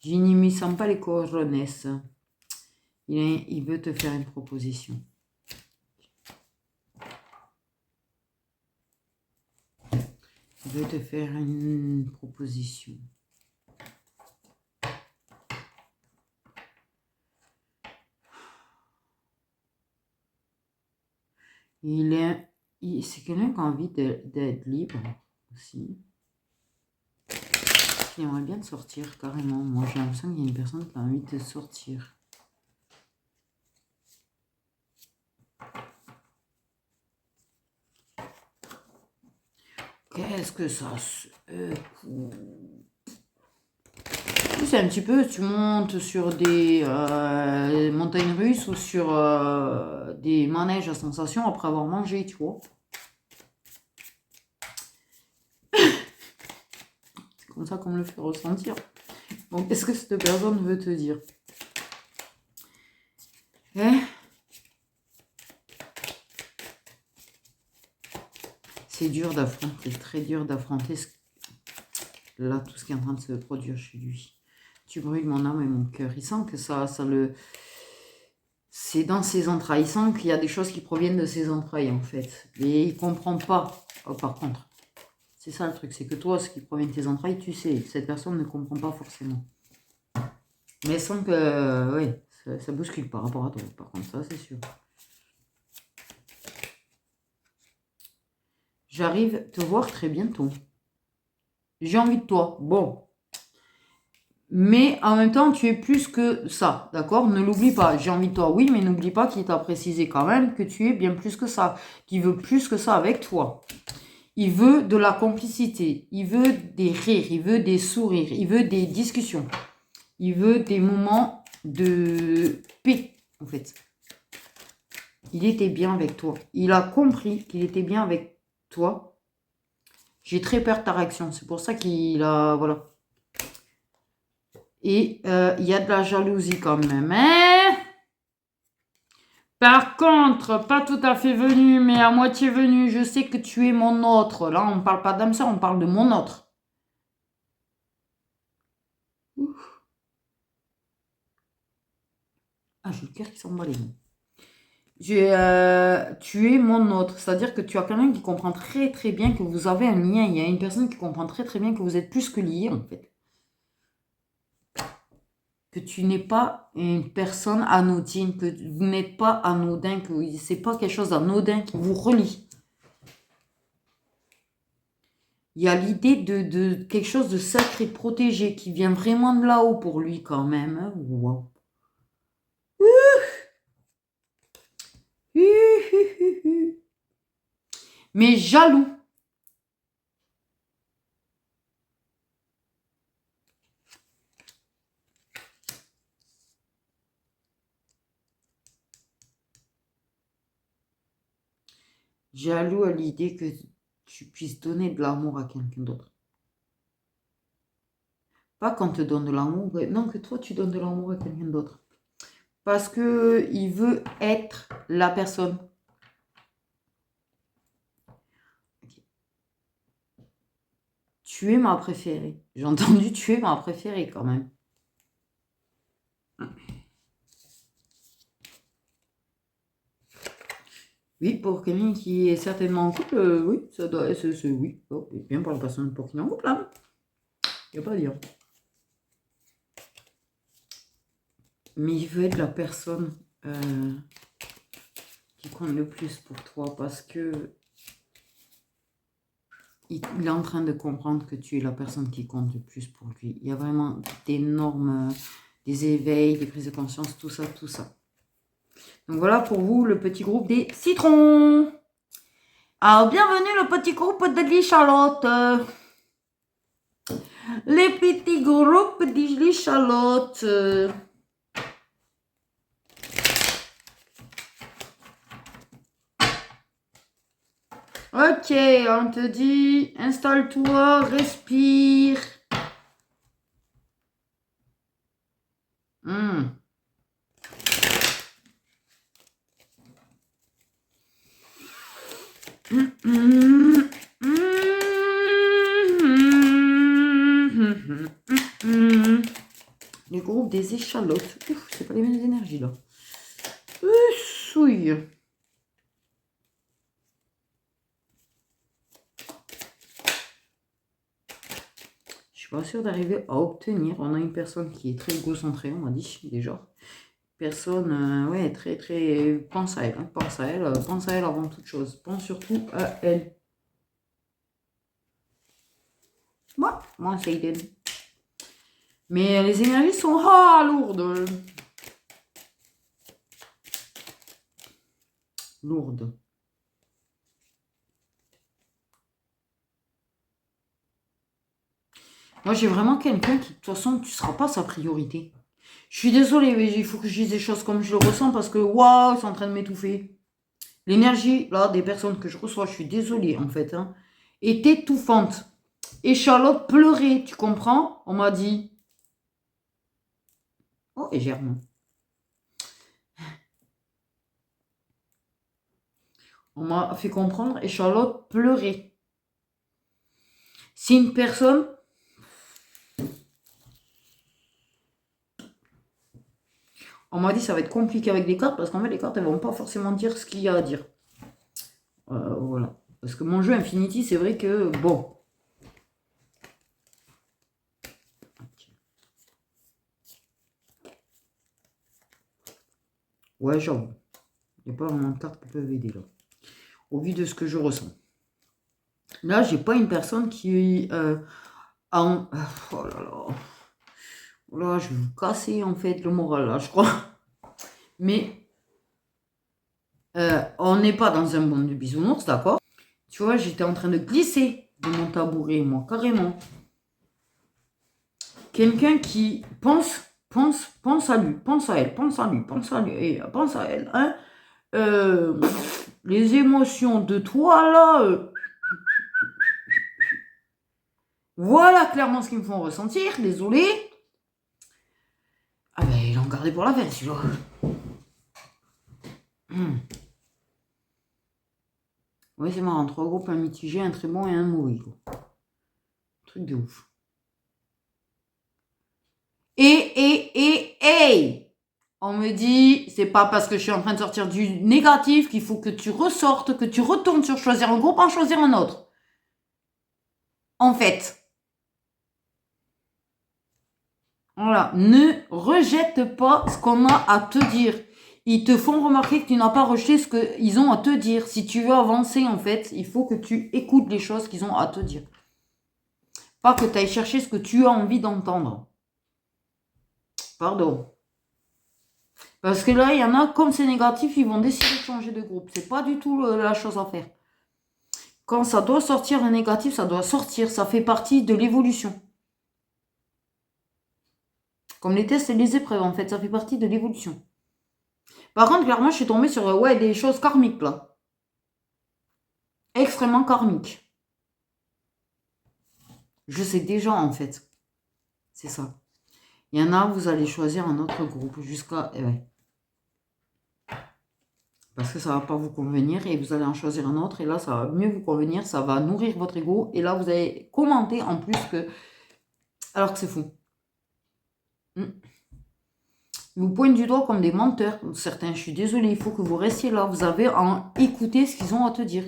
Je n'y me sens pas les corones. Il veut te faire une proposition. Il veut te faire une proposition. C'est quelqu'un qui a envie d'être libre aussi. Il aimerait bien te sortir carrément. Moi, j'ai l'impression qu'il y a une personne qui a envie de sortir. Qu'est-ce que ça secoue? C'est un petit peu, tu montes sur des montagnes russes ou sur des manèges à sensation après avoir mangé, tu vois. C'est comme ça qu'on me le fait ressentir. Donc, qu'est-ce que cette personne veut te dire? C'est dur d'affronter, très dur d'affronter là, tout ce qui est en train de se produire chez lui. Tu brûles mon âme et mon cœur. Il sent que ça le... C'est dans ses entrailles. Il sent qu'il y a des choses qui proviennent de ses entrailles, en fait. Et il ne comprend pas. Oh, par contre, c'est ça le truc. C'est que toi, ce qui provient de tes entrailles, tu sais. Cette personne ne comprend pas forcément. Mais elle sent que, oui, ça bouscule par rapport à toi. Par contre, ça, c'est sûr. J'arrive te voir très bientôt. J'ai envie de toi. Bon. Mais en même temps, tu es plus que ça, d'accord? Ne l'oublie pas. J'ai envie de toi, oui, mais n'oublie pas qu'il t'a précisé quand même que tu es bien plus que ça. Qu'il veut plus que ça avec toi. Il veut de la complicité. Il veut des rires. Il veut des sourires. Il veut des discussions. Il veut des moments de paix, en fait. Il était bien avec toi. Il a compris qu'il était bien avec toi. J'ai très peur de ta réaction. C'est pour ça qu'il a... Voilà. Et il y a de la jalousie quand même. Hein? Par contre, pas tout à fait venu, mais à moitié venu, je sais que tu es mon autre. Là, on ne parle pas d'âme sœur, on parle de mon autre. Ouf. Ah, j'ai le cœur qui s'emballe. Tu es mon autre. C'est-à-dire que tu as quelqu'un qui comprend très très bien que vous avez un lien. Il y a une personne qui comprend très très bien que vous êtes plus que liés, en fait. Que tu n'es pas une personne anodine, que vous n'êtes pas anodin, que c'est pas quelque chose d'anodin qui vous relie. Il y a l'idée de quelque chose de sacré, de protégé, qui vient vraiment de là-haut pour lui quand même. Hein. Wow. Mais jaloux. Jaloux à l'idée que tu puisses donner de l'amour à quelqu'un d'autre. Pas qu'on te donne de l'amour, non, que toi tu donnes de l'amour à quelqu'un d'autre. Parce que il veut être la personne. Okay. Tu es ma préférée. J'ai entendu tu es ma préférée quand même. Oui, pour quelqu'un qui est certainement en couple, oui, ça doit être, oui. Oh, et bien pour la personne pour qui est en couple, hein. Il n'y a pas à dire. Mais il veut être la personne qui compte le plus pour toi parce que il est en train de comprendre que tu es la personne qui compte le plus pour lui. Il y a vraiment d'énormes, des éveils, des prises de conscience, tout ça, tout ça. Donc voilà pour vous le petit groupe des citrons. Alors, bienvenue le petit groupe de Charlotte. Les petits groupes de Charlotte. Ok, on te dit, installe-toi, respire. Les groupes des échalotes. Ouf, c'est pas les mêmes énergies là. Souille. Je suis pas sûre d'arriver à obtenir. On a une personne qui est très égocentrée, on m'a dit déjà. Personne, ouais, très. Pense à elle, hein, pense à elle avant toute chose. Pense surtout à elle. Moi c'est Aiden. Mais les énergies sont lourdes. Lourdes. Moi, j'ai vraiment quelqu'un qui, de toute façon, tu ne seras pas sa priorité. Je suis désolée, mais il faut que je dise des choses comme je le ressens parce que, waouh, c'est en train de m'étouffer. L'énergie, là, des personnes que je reçois, je suis désolée, en fait, hein, est étouffante. Et Charlotte pleurait, tu comprends? On m'a dit. Oh, et Germain. On m'a fait comprendre et Charlotte pleurait. C'est une personne... On m'a dit ça va être compliqué avec les cartes parce qu'en fait les cartes elles vont pas forcément dire ce qu'il y a à dire. Voilà. Parce que mon jeu Infinity c'est vrai que bon. Ouais j'avoue. Il n'y a pas vraiment de cartes qui peuvent aider là. Au vu de ce que je ressens. Là j'ai pas une personne qui oh là là. Là je vais vous casser en fait le moral là je crois. Mais on n'est pas dans un monde de bisounours, d'accord? Tu vois, j'étais en train de glisser de mon tabouret, moi, carrément. Quelqu'un qui pense à lui, pense à elle, pense à lui, pense à lui, et pense à elle. Hein? Les émotions de toi, là, voilà clairement ce qu'ils me font ressentir, désolé. Ah ben, ils l'ont gardé pour la fin, celui-là. Oui, c'est marrant. 3 groupes, un mitigé, un très bon et un mauvais. Truc de ouf. Et on me dit, c'est pas parce que je suis en train de sortir du négatif qu'il faut que tu ressortes, que tu retournes sur choisir un groupe, en choisir un autre. En fait. Voilà. Ne rejette pas ce qu'on a à te dire. Ils te font remarquer que tu n'as pas rejeté ce qu'ils ont à te dire. Si tu veux avancer, en fait, il faut que tu écoutes les choses qu'ils ont à te dire. Pas que tu ailles chercher ce que tu as envie d'entendre. Pardon. Parce que là, il y en a, comme c'est négatif, ils vont décider de changer de groupe. C'est pas du tout la chose à faire. Quand ça doit sortir un négatif, ça doit sortir. Ça fait partie de l'évolution. Comme les tests et les épreuves, en fait, ça fait partie de l'évolution. Par contre, clairement, je suis tombée sur des choses karmiques, là. Extrêmement karmiques. Je sais déjà, en fait. C'est ça. Il y en a, vous allez choisir un autre groupe jusqu'à... Parce que ça ne va pas vous convenir et vous allez en choisir un autre. Et là, ça va mieux vous convenir. Ça va nourrir votre ego. Et là, vous allez commenter en plus que... Alors que c'est fou. Vous pointez du doigt comme des menteurs. Certains, je suis désolée, il faut que vous restiez là. Vous avez à écouter ce qu'ils ont à te dire.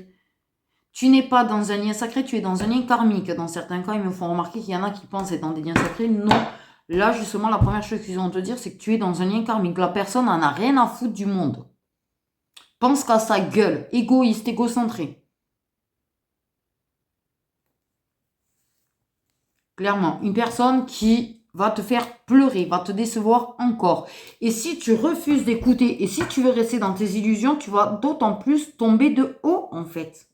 Tu n'es pas dans un lien sacré, tu es dans un lien karmique. Dans certains cas, ils me font remarquer qu'il y en a qui pensent être dans des liens sacrés. Non. Là, justement, la première chose qu'ils ont à te dire, c'est que tu es dans un lien karmique. La personne n'en a rien à foutre du monde. Pense qu'à sa gueule. Égoïste, égocentré. Clairement, une personne qui va te faire pleurer, va te décevoir encore. Et si tu refuses d'écouter et si tu veux rester dans tes illusions, tu vas d'autant plus tomber de haut, en fait.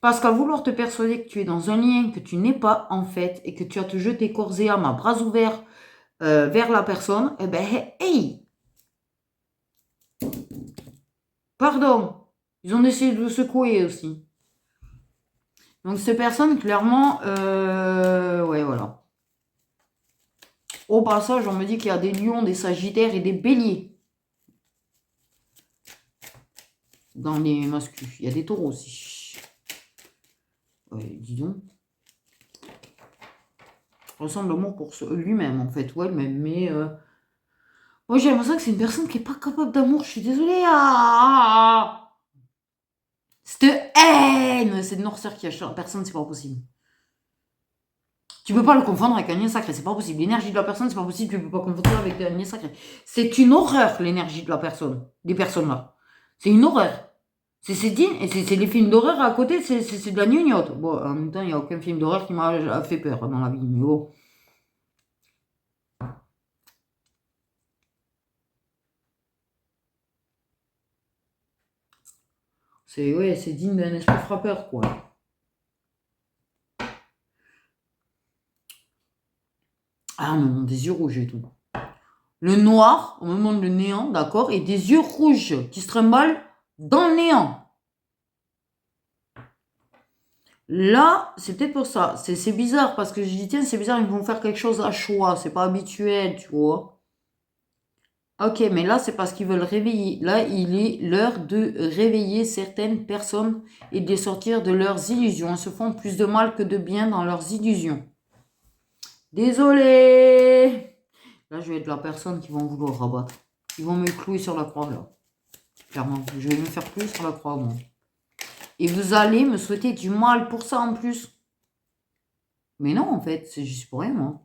Parce qu'à vouloir te persuader que tu es dans un lien que tu n'es pas, en fait, et que tu as te jeté corps et âme à bras ouverts vers la personne, eh ben, hey! Pardon! Ils ont essayé de vous secouer aussi. Donc, cette personne, clairement, ouais, voilà. Au passage, on me dit qu'il y a des lions, des sagittaires et des béliers dans les masculins. Il y a des taureaux aussi. Ouais, dis donc. Il ressent de l'amour pour lui-même, en fait, ou elle-même. Mais moi, j'ai l'impression que c'est une personne qui n'est pas capable d'amour. Je suis désolée. Cette haine, cette noirceur qui a personne, c'est pas possible. Tu peux pas le confondre avec un lien sacré, c'est pas possible. L'énergie de la personne, c'est pas possible, tu peux pas confondre ça avec un lien sacré. C'est une horreur, l'énergie de la personne, des personnes-là. C'est une horreur. C'est les films d'horreur à côté, c'est de la gnognotte. Bon, en même temps, il n'y a aucun film d'horreur qui m'a fait peur dans la vie, mais bon. C'est digne d'un esprit frappeur, quoi. Ah non, des yeux rouges et tout. Le noir, au moment de le néant, d'accord, et des yeux rouges qui se trimballent dans le néant. Là, c'est peut-être pour ça. C'est bizarre parce que je dis, tiens, c'est bizarre, ils vont faire quelque chose à choix. C'est pas habituel, tu vois. Ok, mais là, c'est parce qu'ils veulent réveiller. Là, il est l'heure de réveiller certaines personnes et de les sortir de leurs illusions. Ils se font plus de mal que de bien dans leurs illusions. Désolé. Là, je vais être la personne qui vont vouloir rabattre. Ils vont me clouer sur la croix, là. Clairement, je vais me faire clouer sur la croix, moi. Et vous allez me souhaiter du mal pour ça, en plus. Mais non, en fait, c'est juste pour rien, moi.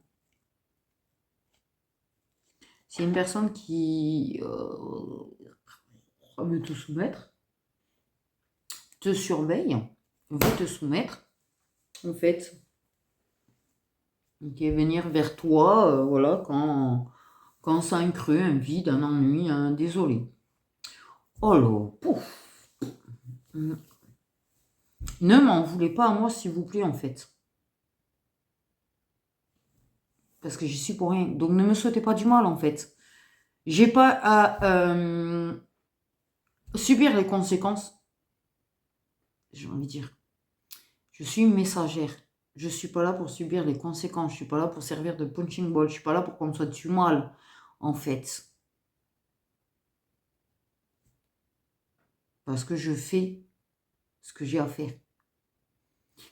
C'est une personne qui veut te soumettre, te surveille, veut te soumettre, en fait. Qui est venir vers toi, voilà, quand ça a un creux, un vide, un ennui, un désolé. Oh là, pouf. Ne m'en voulez pas à moi, s'il vous plaît, en fait. Parce que j'y suis pour rien. Donc, ne me souhaitez pas du mal, en fait. J'ai pas à subir les conséquences. J'ai envie de dire. Je suis une messagère. Je ne suis pas là pour subir les conséquences. Je ne suis pas là pour servir de punching ball. Je ne suis pas là pour qu'on me soit du mal, en fait. Parce que je fais ce que j'ai à faire.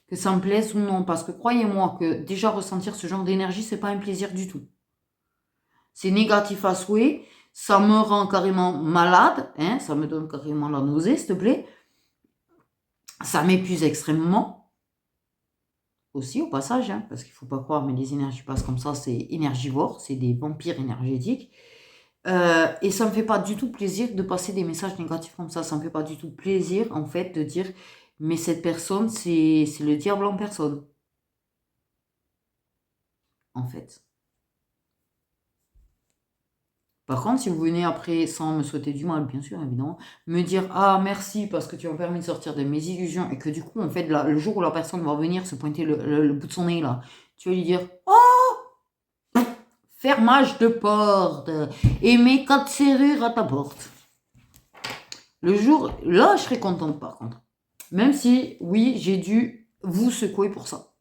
Que ça me plaise ou non. Parce que croyez-moi que déjà ressentir ce genre d'énergie, c'est pas un plaisir du tout. C'est négatif à souhait. Ça me rend carrément malade. Hein, ça me donne carrément la nausée, s'il te plaît. Ça m'épuise extrêmement. Aussi au passage, hein, parce qu'il ne faut pas croire, mais les énergies passent comme ça, c'est énergivore, c'est des vampires énergétiques. Et ça ne me fait pas du tout plaisir de passer des messages négatifs comme ça. Ça ne me fait pas du tout plaisir, en fait, de dire, mais cette personne, c'est le diable en personne. En fait. Par contre, si vous venez après, sans me souhaiter du mal, bien sûr, évidemment, me dire, ah, merci, parce que tu m'as permis de sortir de mes illusions, et que du coup, en fait, là, le jour où la personne va venir se pointer le bout de son nez, là, tu vas lui dire, oh, fermage de porte, et mets 4 serrures à ta porte. Le jour, là, je serais contente, par contre. Même si, oui, j'ai dû vous secouer pour ça.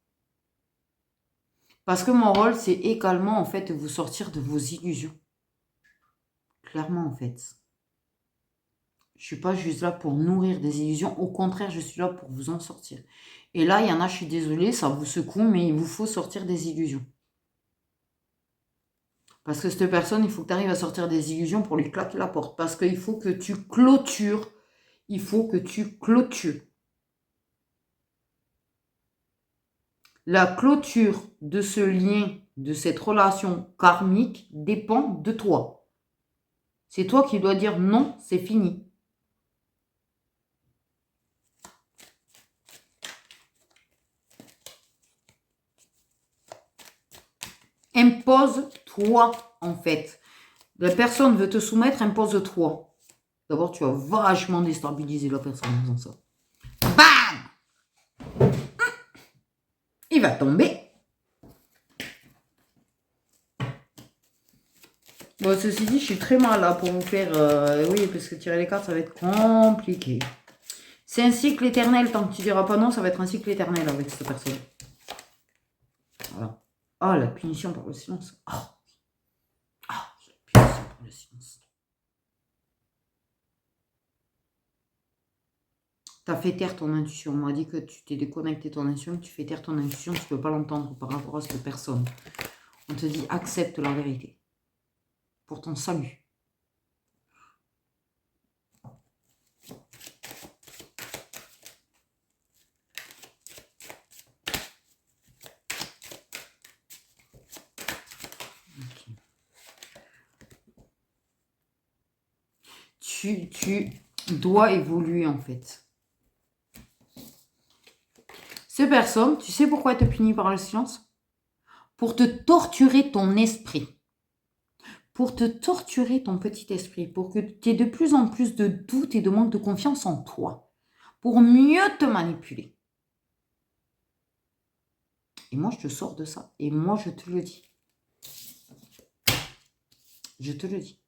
Parce que mon rôle, c'est également, en fait, de vous sortir de vos illusions. Clairement, en fait. Je ne suis pas juste là pour nourrir des illusions. Au contraire, je suis là pour vous en sortir. Et là, il y en a, je suis désolée, ça vous secoue, mais il vous faut sortir des illusions. Parce que cette personne, il faut que tu arrives à sortir des illusions pour lui claquer la porte. Parce qu'il faut que tu clôtures. Il faut que tu clôtures. La clôture de ce lien, de cette relation karmique, dépend de toi. C'est toi qui dois dire non, c'est fini. Impose-toi, en fait. La personne veut te soumettre, impose-toi. D'abord, tu vas vachement déstabiliser la personne en faisant ça. Bam! va tomber. Bon, ceci dit, je suis très mal là pour vous faire... oui, parce que tirer les cartes, ça va être compliqué. C'est un cycle éternel. Tant que tu diras pas non, ça va être un cycle éternel avec cette personne. Voilà. Ah, la punition par le silence. Ah, la punition par le silence. Tu as fait taire ton intuition. On m'a dit que tu t'es déconnecté ton intuition, que tu fais taire ton intuition, tu ne peux pas l'entendre par rapport à cette personne. On te dit accepte la vérité. Pour ton salut. Tu dois évoluer en fait. Ces personnes, tu sais pourquoi elles te punissent par le silence? Pour te torturer ton esprit. Pour te torturer ton petit esprit. Pour que tu aies de plus en plus de doutes et de manque de confiance en toi. Pour mieux te manipuler. Et moi, je te sors de ça. Et moi, je te le dis. Je te le dis.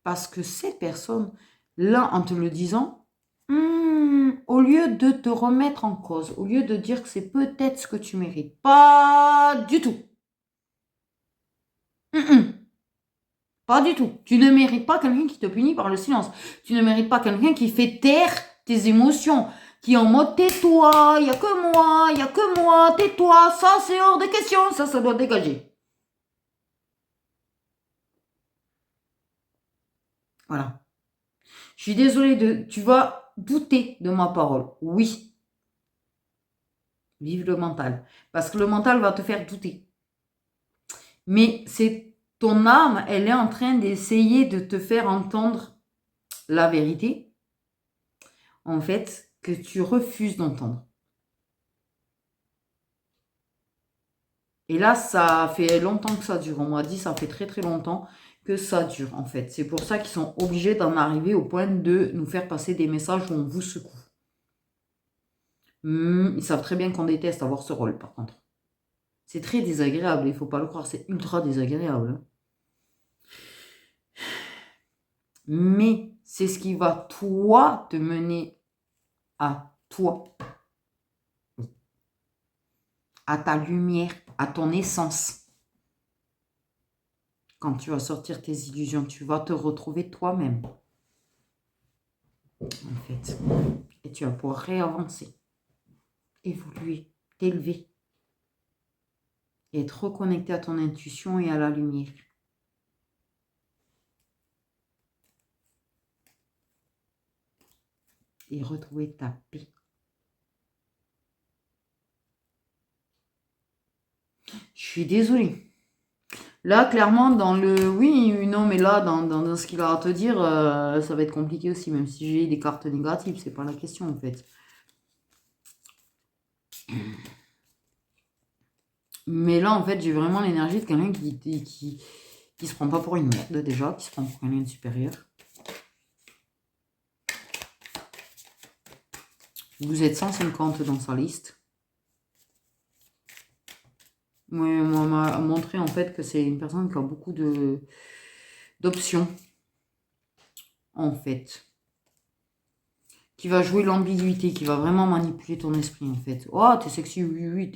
Parce que ces personnes, là, en te le disant, au lieu de te remettre en cause, au lieu de dire que c'est peut-être ce que tu mérites, pas du tout. Pas du tout. Tu ne mérites pas quelqu'un qui te punit par le silence. Tu ne mérites pas quelqu'un qui fait taire tes émotions, qui est en mode tais-toi, il n'y a que moi, tais-toi, ça c'est hors de question, ça doit dégager. Voilà. Je suis désolée, tu vas douter de ma parole. Oui. Vive le mental. Parce que le mental va te faire douter. Mais c'est ton âme, elle est en train d'essayer de te faire entendre la vérité, en fait, que tu refuses d'entendre. Et là, ça fait longtemps que ça dure. On m'a dit, ça fait très très longtemps que ça dure, en fait. C'est pour ça qu'ils sont obligés d'en arriver au point de nous faire passer des messages où on vous secoue. Ils savent très bien qu'on déteste avoir ce rôle, par contre. C'est très désagréable, il ne faut pas le croire, c'est ultra désagréable. Mais c'est ce qui va, toi, te mener à toi. À ta lumière, à ton essence. Quand tu vas sortir tes illusions, tu vas te retrouver toi-même. En fait. Et tu vas pouvoir réavancer, évoluer, t'élever. Et être reconnecté à ton intuition et à la lumière. Et retrouver ta paix. Je suis désolée. Là, clairement, dans le... Oui, non, mais là, dans ce qu'il a à te dire, ça va être compliqué aussi, même si j'ai des cartes négatives, c'est pas la question, en fait. Mais là, en fait, j'ai vraiment l'énergie de quelqu'un qui se prend pas pour une merde, déjà, qui se prend pour quelqu'un de supérieur. Vous êtes 150 dans sa liste. Oui, on m'a montré, en fait, que c'est une personne qui a beaucoup d'options, en fait. Qui va jouer l'ambiguïté, qui va vraiment manipuler ton esprit, en fait. Oh, t'es sexy, oui,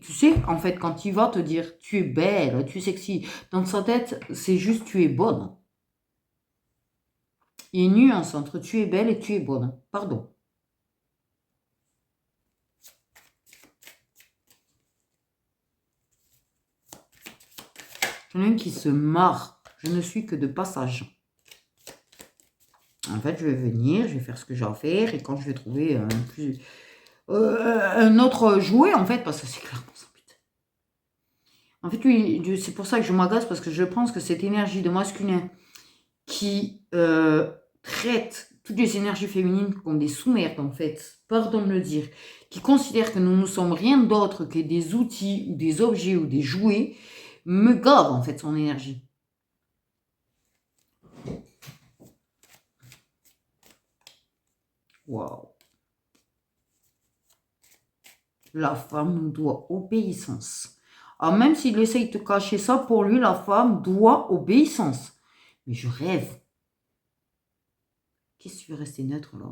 tu sais, en fait, quand il va te dire, tu es belle, tu es sexy, dans sa tête, c'est juste, tu es bonne. Il y a une nuance entre tu es belle et tu es bonne. Pardon. Quelqu'un qui se marre. Je ne suis que de passage. En fait, je vais venir, je vais faire ce que j'ai à faire, et quand je vais trouver un autre jouet, en fait, parce que c'est clairement ça, putain. En fait, lui, c'est pour ça que je m'agace, parce que je pense que cette énergie de masculin qui traite toutes les énergies féminines comme des sous-merdes, en fait, pardon de le dire, qui considère que nous ne sommes rien d'autre que des outils, ou des objets, ou des jouets, me gave, en fait, son énergie. Waouh. La femme nous doit obéissance. Alors même s'il essaye de te cacher ça, pour lui, la femme doit obéissance. Mais je rêve. Qu'est-ce que tu veux rester neutre là?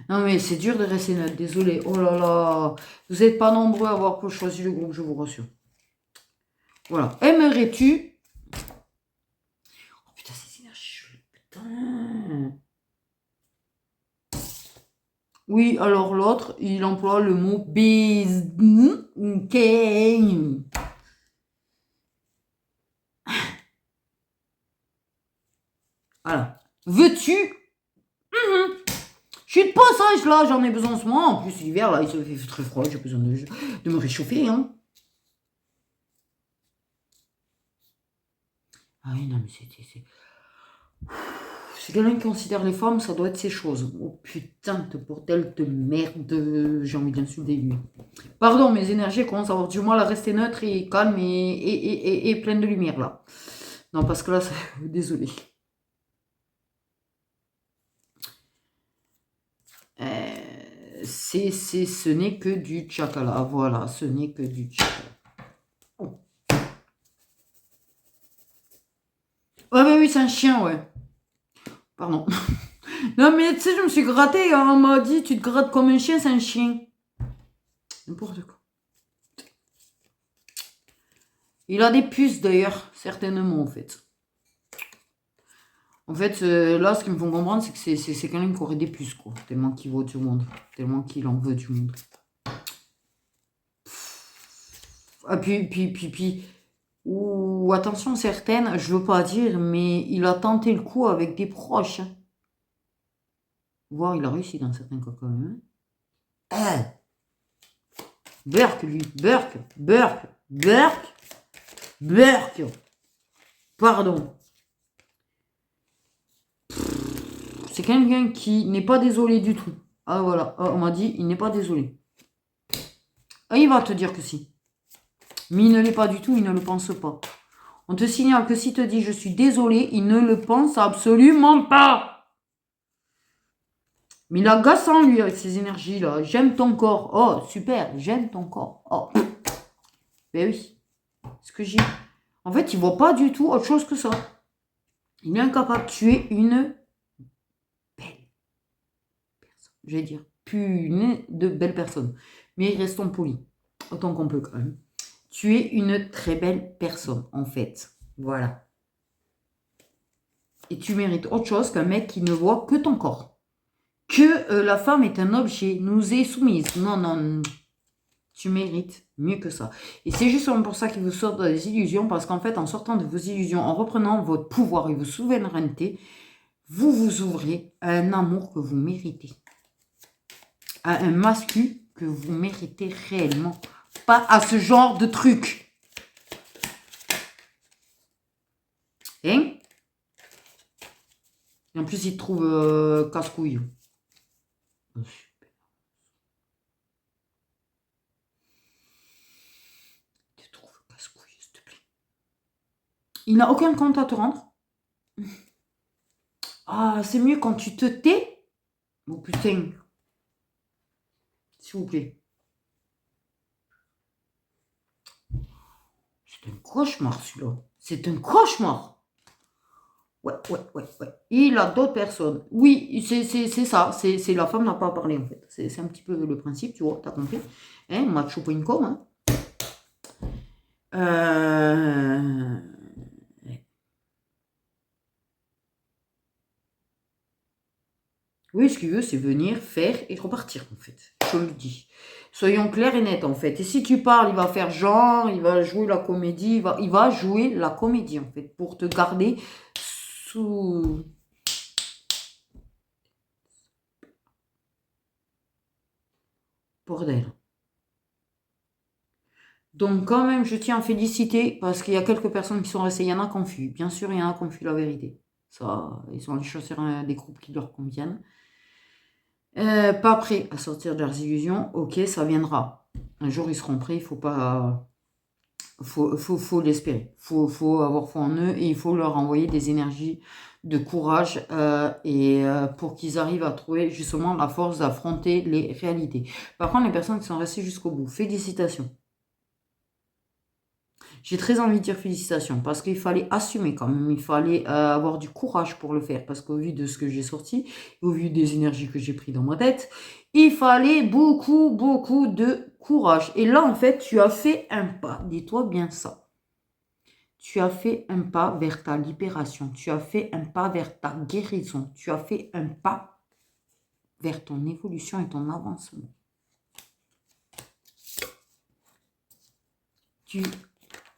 Non mais c'est dur de rester neutre, désolé. Oh là là. Vous n'êtes pas nombreux à avoir choisi le groupe, je vous rassure. Voilà. Aimerais-tu... Oh putain, ces énergies. Putain. Oui, alors l'autre, il emploie le mot business. Voilà. Veux-tu? Je suis de passage là, j'en ai besoin en ce moment. En plus, l'hiver là, il se fait très froid, j'ai besoin de me réchauffer. Hein. Ah oui, non, mais c'est quelqu'un qui considère les femmes, ça doit être ces choses. Oh putain de bordel de merde, j'ai envie d'insulter lui. Pardon, mes énergies commencent à avoir du mal à rester neutre et calme et pleine de lumière là. Non, parce que là, désolé. Ce n'est que du tchakala. Voilà, ce n'est que du tchakala. Oh. Ouais, mais oui, c'est un chien, ouais. Pardon. Non, mais tu sais, je me suis grattée. Hein, on m'a dit, tu te grattes comme un chien, c'est un chien. N'importe quoi. Il a des puces, d'ailleurs, certainement, en fait. En fait, là, ce qu'ils me font comprendre, c'est que c'est quelqu'un qui aurait des puces, quoi. Tellement qu'il vaut du monde. Tellement qu'il en veut du monde. Ah, puis... Ou attention, certaines, je veux pas dire, mais il a tenté le coup avec des proches. Hein. Voire, il a réussi dans certains cas, quand même. Hein. Burke, lui. Burke. Pardon. C'est quelqu'un qui n'est pas désolé du tout. Ah voilà, on m'a dit, il n'est pas désolé. Ah, il va te dire que si. Mais il ne l'est pas du tout, il ne le pense pas. On te signale que s'il te dit je suis désolé, il ne le pense absolument pas. Mais il agaçant lui avec ses énergies là. J'aime ton corps. Oh, super, j'aime ton corps. Oh. Ben oui. Ce que j'ai. En fait, il voit pas du tout autre chose que ça. Il est incapable de tuer une belle personne. Je vais dire, plus de belle personne. Mais restons polis. Autant qu'on peut quand même. Tu es une très belle personne, en fait. Voilà. Et tu mérites autre chose qu'un mec qui ne voit que ton corps. Que la femme est un objet, nous est soumise. Non, non, tu mérites mieux que ça. Et c'est justement pour ça qu'il vous sort des illusions, parce qu'en fait, en sortant de vos illusions, en reprenant votre pouvoir et vos souverainetés, vous vous ouvrez à un amour que vous méritez. À un masculin que vous méritez réellement. Pas à ce genre de truc. Hein? Et en plus, il te trouve casse-couille. Oh, super. Il te trouve casse-couille, s'il te plaît. Il n'a aucun compte à te rendre. Ah, c'est mieux quand tu te tais. Oh putain. S'il vous plaît. C'est un cauchemar, celui-là. C'est un cauchemar. Ouais. Il a d'autres personnes. Oui, c'est ça. C'est la femme n'a pas parlé, en fait. C'est un petit peu le principe, tu vois. T'as compris. Hein, macho.com. Hein. Oui, ce qu'il veut, c'est venir, faire et repartir, en fait. Je le dis. Soyons clairs et nets, en fait. Et si tu parles, il va faire genre, il va jouer la comédie, il va jouer la comédie, en fait, pour te garder sous... Bordel. Donc, quand même, je tiens à féliciter, parce qu'il y a quelques personnes qui sont restées. Il y en a qui ont fui. Bien sûr, il y en a qui ont fui la vérité. Ça, ils sont allés choisir des groupes qui leur conviennent. Pas prêts à sortir de leurs illusions. Ok, ça viendra. Un jour, ils seront prêts. Il faut pas Faut l'espérer. Faut avoir foi en eux et il faut leur envoyer des énergies de courage pour qu'ils arrivent à trouver justement la force d'affronter les réalités. Par contre, les personnes qui sont restées jusqu'au bout, félicitations. J'ai très envie de dire félicitations parce qu'il fallait assumer quand même, il fallait avoir du courage pour le faire parce qu'au vu de ce que j'ai sorti, au vu des énergies que j'ai pris dans ma tête, il fallait beaucoup, beaucoup de courage. Et là, en fait, tu as fait un pas, dis-toi bien ça. Tu as fait un pas vers ta libération, tu as fait un pas vers ta guérison, tu as fait un pas vers ton évolution et ton avancement.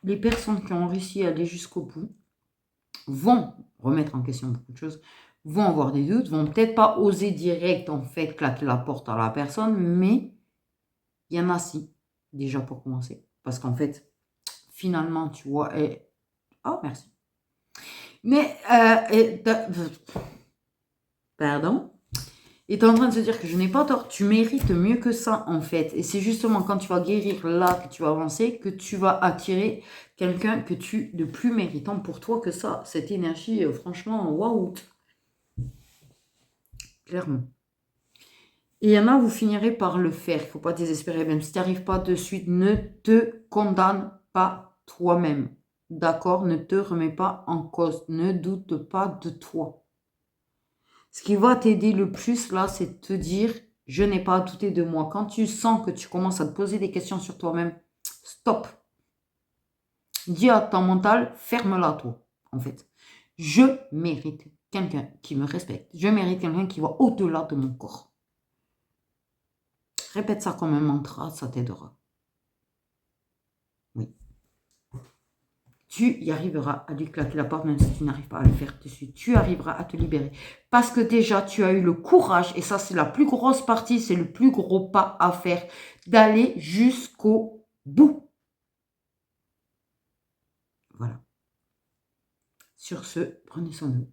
Les personnes qui ont réussi à aller jusqu'au bout vont remettre en question beaucoup de choses, vont avoir des doutes, vont peut-être pas oser direct, en fait, claquer la porte à la personne, mais il y en a si, déjà pour commencer. Parce qu'en fait, finalement, tu vois, oh, merci. Mais, pardon, est en train de se dire que je n'ai pas tort, tu mérites mieux que ça, en fait. Et c'est justement quand tu vas guérir là, que tu vas avancer, que tu vas attirer quelqu'un que tu de plus méritant pour toi que ça. Cette énergie, franchement, waouh. Clairement. Et il y en a, vous finirez par le faire. Il ne faut pas désespérer. Même si tu n'y arrives pas de suite, ne te condamne pas toi-même. D'accord? Ne te remets pas en cause. Ne doute pas de toi. Ce qui va t'aider le plus, là, c'est de te dire, je n'ai pas à douter de moi. Quand tu sens que tu commences à te poser des questions sur toi-même, stop. Dis à ton mental, ferme-la, toi, en fait. Je mérite quelqu'un qui me respecte. Je mérite quelqu'un qui va au-delà de mon corps. Répète ça comme un mantra, ça t'aidera. Oui. Tu y arriveras à lui claquer la porte, même si tu n'arrives pas à le faire dessus. Tu arriveras à te libérer. Parce que déjà, tu as eu le courage, et ça, c'est la plus grosse partie, c'est le plus gros pas à faire, d'aller jusqu'au bout. Voilà. Sur ce, prenez soin de vous.